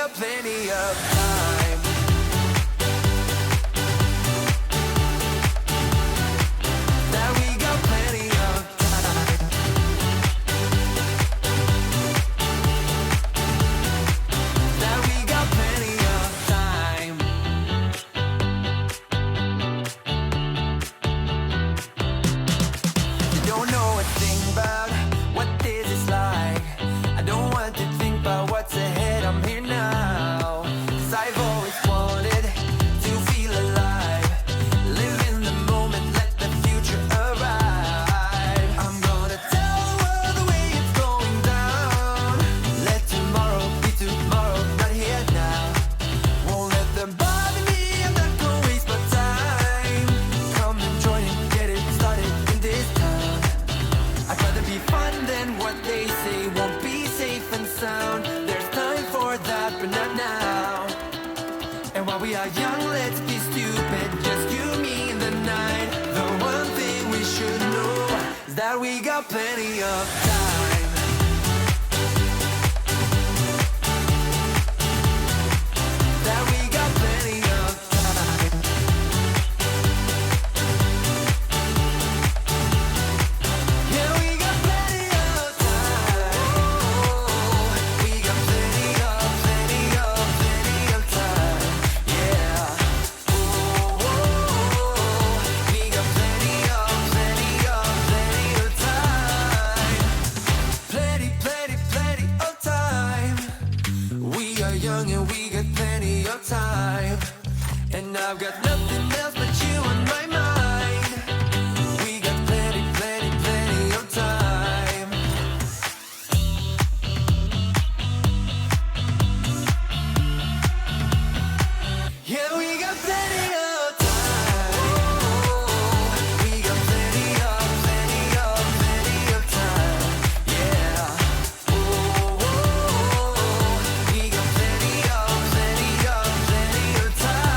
got plenty of time. That we got plenty of time. That we got plenty of time. You don't know a thing about what this is like. I don't want to think about what's ahead. I'm here now. 'Cause I've always wanted to feel alive. Live in the moment, let the future arrive. I'm gonna tell the world the way it's going down. Let tomorrow be tomorrow, not here now. Won't let them bother me, I'm not gonna waste my time. Come and join and get it started in this town. I'd rather be fun than what they say won't be safe and sound. There's time for that, but not now. And while we are young, let's be stupid. Just you, me, and the night. The one thing we should know is that we got plenty of time. That we got plenty of time. Yeah, we got plenty of time. We got plenty of time. Yeah. We got plenty of time. Plenty of time. We are young and we got plenty of time. And I've got nothing else but you on my mind. We got plenty of time. Yeah, we got plenty of time. We got plenty of time. Yeah. We got plenty of time.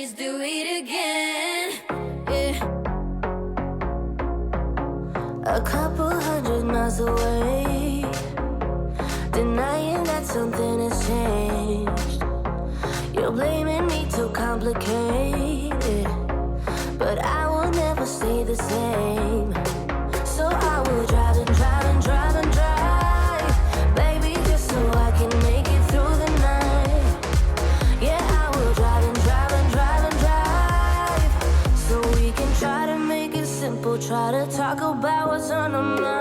just do it again. Yeah. A couple 100 miles away, denying that something has changed. You're blaming me too complicated, but I will never stay the same. So I will drive and drive and drive and drive, baby, just so I can make it through the night. Yeah, I will drive and drive and drive and drive, so we can try to make it simple. Try to talk about what's on our mind.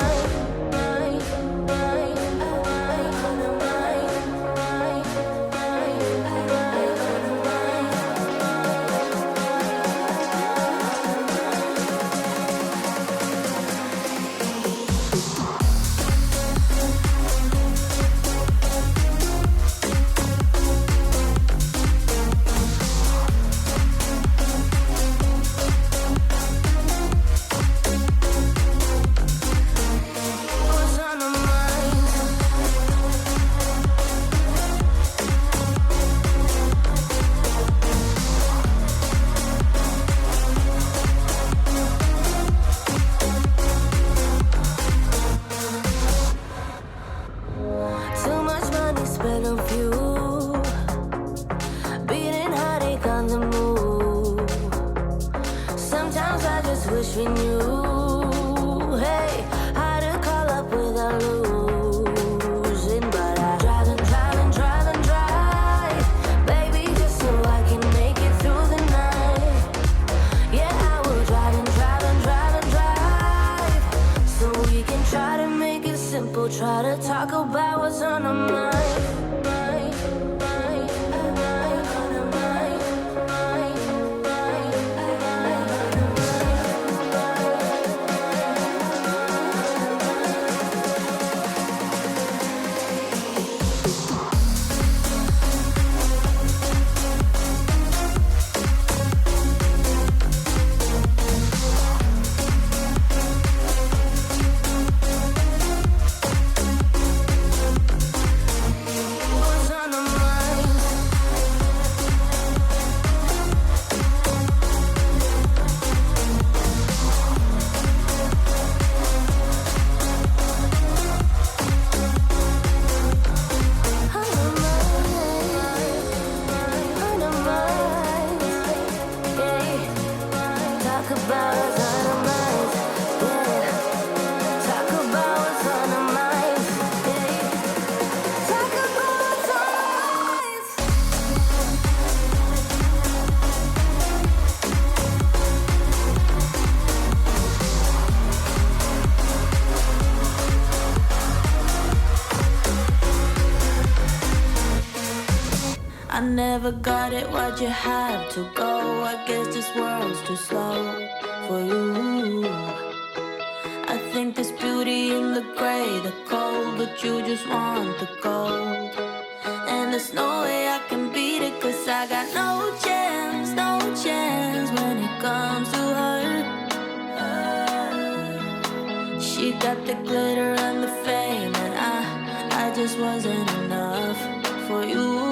Try to talk about what's on our mind. I never got it, why'd you have to go? I guess this world's too slow for you. I think there's beauty in the gray, the cold, but you just want the gold. And there's no way I can beat it, cause I got no chance, no chance when it comes to her. She got the glitter and the fame, and I just wasn't enough for you.